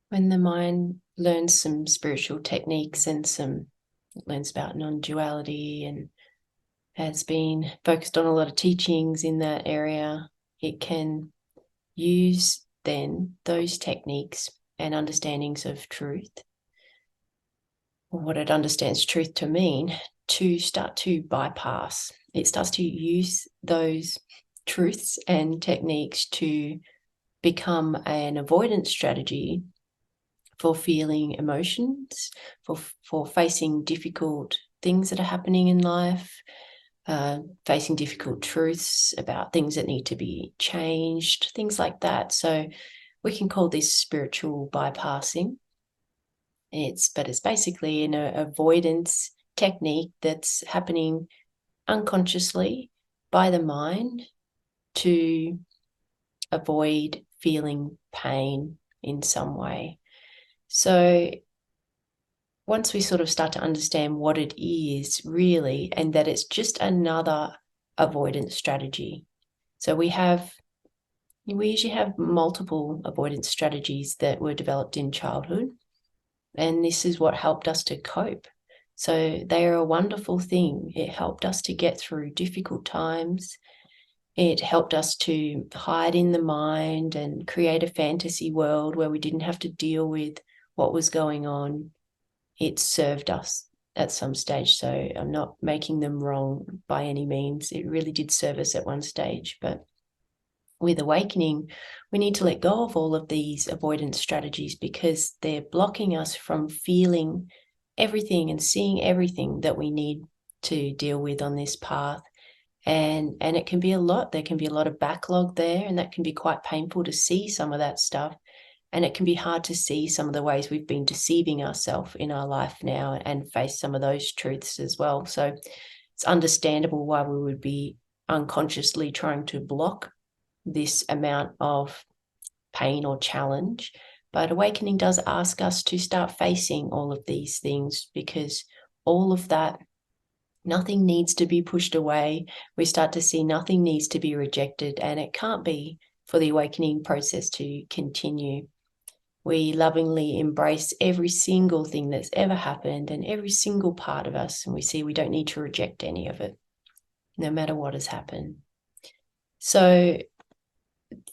When the mind learns some spiritual techniques and learns about non-duality and has been focused on a lot of teachings in that area, it can use then those techniques and understandings of truth, or what it understands truth to mean, to start to bypass. It starts to use those truths and techniques to become an avoidance strategy for feeling emotions, for facing difficult things that are happening in life, facing difficult truths about things that need to be changed, things like that. So we can call this spiritual bypassing. But it's basically an avoidance technique that's happening unconsciously by the mind to avoid feeling pain in some way. So once we sort of start to understand what it is really, and that it's just another avoidance strategy. So we usually have multiple avoidance strategies that were developed in childhood, and this is what helped us to cope. So they are a wonderful thing. It helped us to get through difficult times. It helped us to hide in the mind and create a fantasy world where we didn't have to deal with what was going on. It served us at some stage. So I'm not making them wrong by any means. It really did serve us at one stage. But with awakening, we need to let go of all of these avoidance strategies because they're blocking us from feeling everything and seeing everything that we need to deal with on this path. And it can be a lot. There can be a lot of backlog there, and that can be quite painful to see some of that stuff. And it can be hard to see some of the ways we've been deceiving ourselves in our life now and face some of those truths as well. So it's understandable why we would be unconsciously trying to block this amount of pain or challenge. But awakening does ask us to start facing all of these things, because all of that, nothing needs to be pushed away. We start to see nothing needs to be rejected, and it can't be for the awakening process to continue. We lovingly embrace every single thing that's ever happened and every single part of us, and we see we don't need to reject any of it, no matter what has happened. So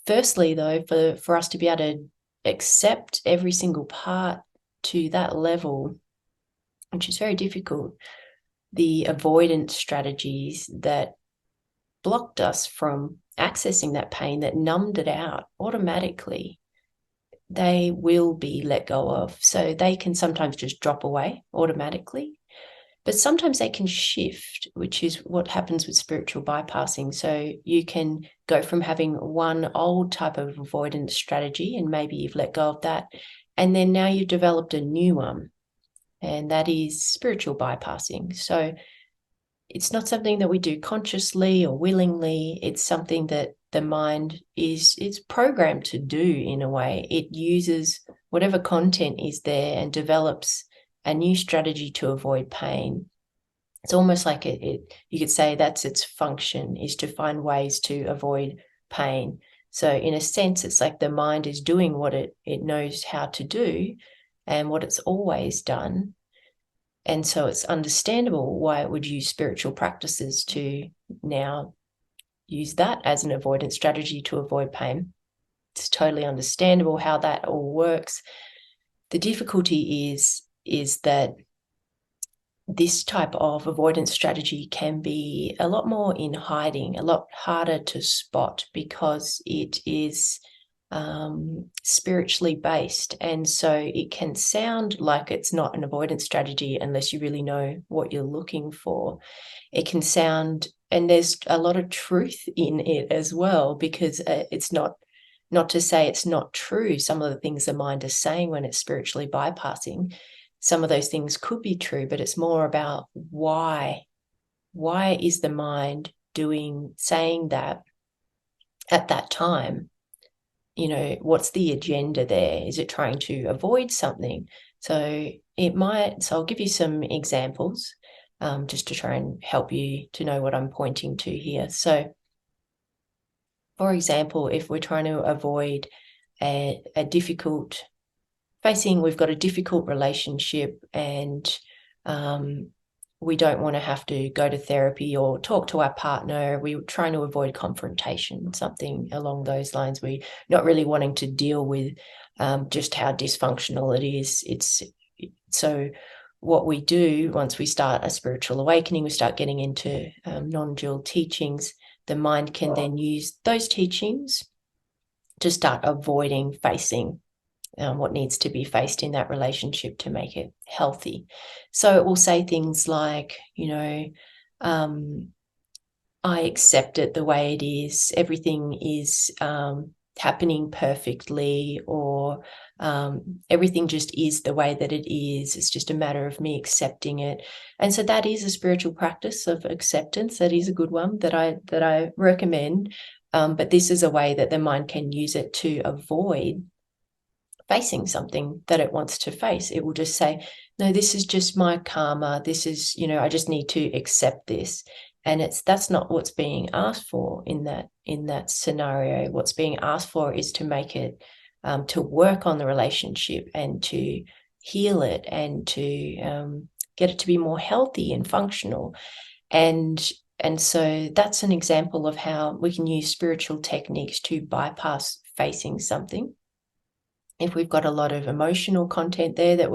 firstly, though, for us to be able to accept every single part to that level, which is very difficult, the avoidance strategies that blocked us from accessing that pain, that numbed it out automatically, they will be let go of. So they can sometimes just drop away automatically, but sometimes they can shift, which is what happens with spiritual bypassing. So you can go from having one old type of avoidance strategy, and maybe you've let go of that, and then now you've developed a new one, and that is spiritual bypassing. So it's not something that we do consciously or willingly. It's something that the mind is programmed to do in a way. It uses whatever content is there and develops a new strategy to avoid pain. It's almost like you could say that's its function, is to find ways to avoid pain. So in a sense, it's like the mind is doing what it knows how to do and what it's always done. And so it's understandable why it would use spiritual practices to now use that as an avoidance strategy to avoid pain. It's totally understandable how that all works. The difficulty is that this type of avoidance strategy can be a lot more in hiding, a lot harder to spot, because it is spiritually based. And so it can sound like it's not an avoidance strategy unless you really know what you're looking for. It can sound, and there's a lot of truth in it as well, because it's not to say it's not true. Some of the things the mind is saying when it's spiritually bypassing, some of those things could be true, but it's more about why is the mind saying that at that time? What's the agenda there? Is it trying to avoid something? So I'll give you some examples just to try and help you to know what I'm pointing to here. So for example, if we're trying to avoid a difficult we've got a difficult relationship and we don't want to have to go to therapy or talk to our partner. We're trying to avoid confrontation, something along those lines. We're not really wanting to deal with just how dysfunctional it is. So what we do once we start a spiritual awakening, we start getting into non-dual teachings, the mind can then use those teachings to start avoiding facing what needs to be faced in that relationship to make it healthy. So it will say things like, I accept it the way it is. Everything is happening perfectly, or everything just is the way that it is. It's just a matter of me accepting it. And so that is a spiritual practice of acceptance. That is a good one that I recommend. But this is a way that the mind can use it to avoid facing something that it wants to face. It will just say, no, this is just my karma. This is, I just need to accept this. And that's not what's being asked for in that scenario. What's being asked for is to make it, to work on the relationship and to heal it and to get it to be more healthy and functional. And so that's an example of how we can use spiritual techniques to bypass facing something. If we've got a lot of emotional content there that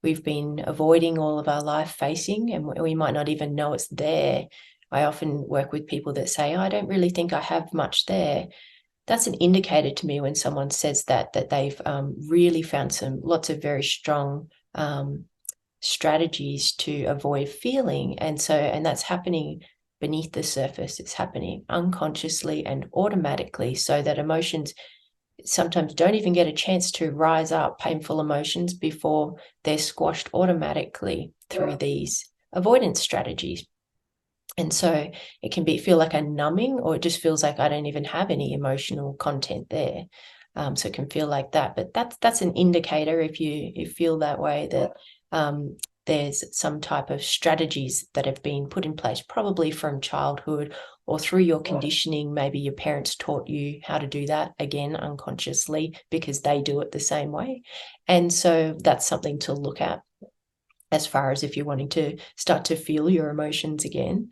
we've been avoiding all of our life facing, and we might not even know it's there. I often work with people that say, I don't really think I have much there. That's an indicator to me when someone says that they've really found lots of very strong strategies to avoid feeling. And that's happening beneath the surface. It's happening unconsciously and automatically, so that emotions sometimes don't even get a chance to rise up, painful emotions, before they're squashed automatically through these avoidance strategies. And so it can feel like a numbing, or it just feels like I don't even have any emotional content there. So it can feel like that, but that's an indicator, if you feel that way, that there's some type of strategies that have been put in place, probably from childhood or through your conditioning. Maybe your parents taught you how to do that, again, unconsciously, because they do it the same way. And so that's something to look at as far as if you're wanting to start to feel your emotions again.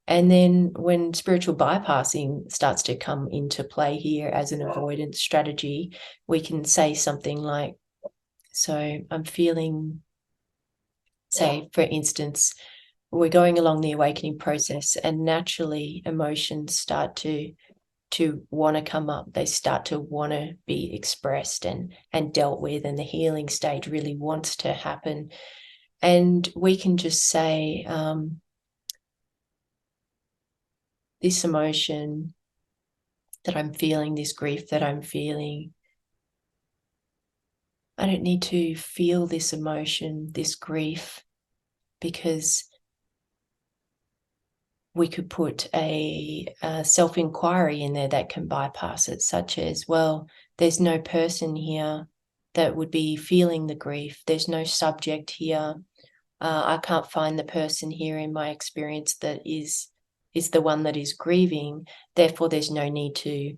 And then when spiritual bypassing starts to come into play here as an avoidance strategy, we can say something like, so I'm feeling, say, for instance, we're going along the awakening process, and naturally emotions start to want to come up. They start to want to be expressed and dealt with, and the healing stage really wants to happen. And we can just say, this emotion that I'm feeling, this grief that I'm feeling, I don't need to feel this emotion, this grief, because we could put a self-inquiry in there that can bypass it, such as, well, there's no person here that would be feeling the grief. There's no subject here. I can't find the person here in my experience that is the one that is grieving. Therefore, there's no need to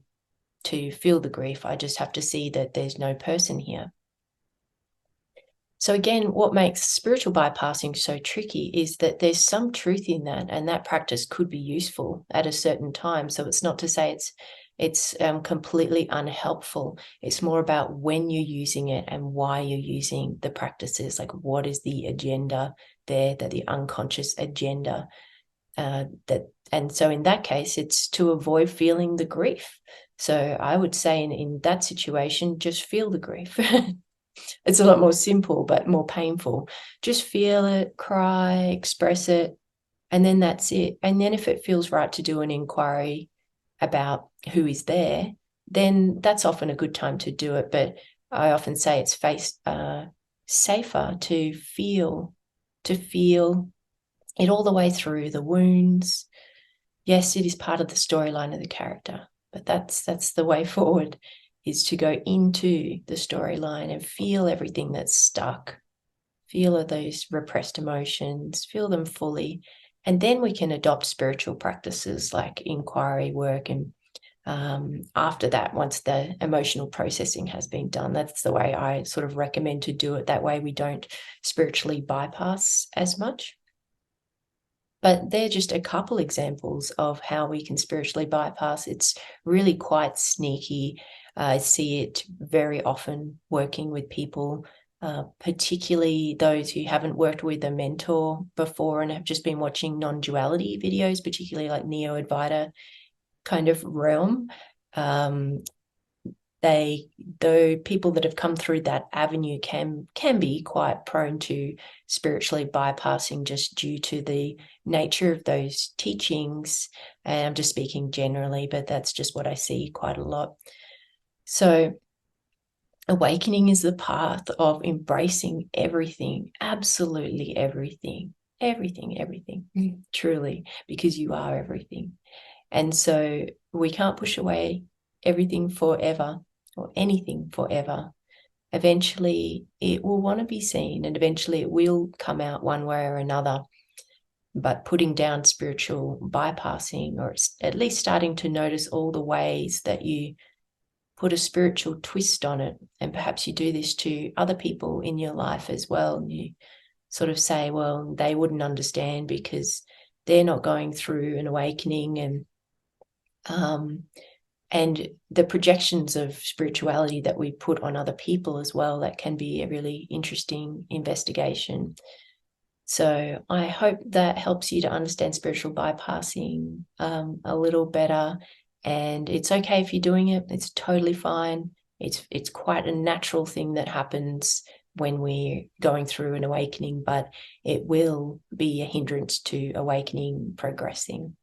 feel the grief. I just have to see that there's no person here. So again, what makes spiritual bypassing so tricky is that there's some truth in that, and that practice could be useful at a certain time. So it's not to say it's completely unhelpful. It's more about when you're using it and why you're using the practices. Like, what is the agenda there, that the unconscious agenda and so in that case, it's to avoid feeling the grief. So I would say in that situation, just feel the grief. It's a lot more simple, but more painful. Just feel it, cry, express it, and then that's it. And then if it feels right to do an inquiry about who is there, then that's often a good time to do it. But I often say it's safer to feel it all the way through the wounds. Yes, it is part of the storyline of the character, but that's the way forward, is to go into the storyline and feel everything that's stuck. Feel those repressed emotions, feel them fully. And then we can adopt spiritual practices like inquiry work and after that, once the emotional processing has been done. That's the way I sort of recommend to do it. That way we don't spiritually bypass as much. But they're just a couple examples of how we can spiritually bypass. It's really quite sneaky. I see it very often working with people, particularly those who haven't worked with a mentor before and have just been watching non-duality videos, particularly like Neo-Advaita kind of realm. Though people that have come through that avenue can be quite prone to spiritually bypassing just due to the nature of those teachings. And I'm just speaking generally, but that's just what I see quite a lot. So awakening is the path of embracing everything, absolutely everything, truly, because you are everything. And so we can't push away everything forever or anything forever. Eventually it will want to be seen, and eventually it will come out one way or another. But putting down spiritual bypassing, or at least starting to notice all the ways that you put a spiritual twist on it, and perhaps you do this to other people in your life as well, and you sort of say, well, they wouldn't understand because they're not going through an awakening, and the projections of spirituality that we put on other people as well, that can be a really interesting investigation. So I hope that helps you to understand spiritual bypassing a little better. And it's okay if you're doing it. It's totally fine. It's quite a natural thing that happens when we're going through an awakening, but it will be a hindrance to awakening progressing.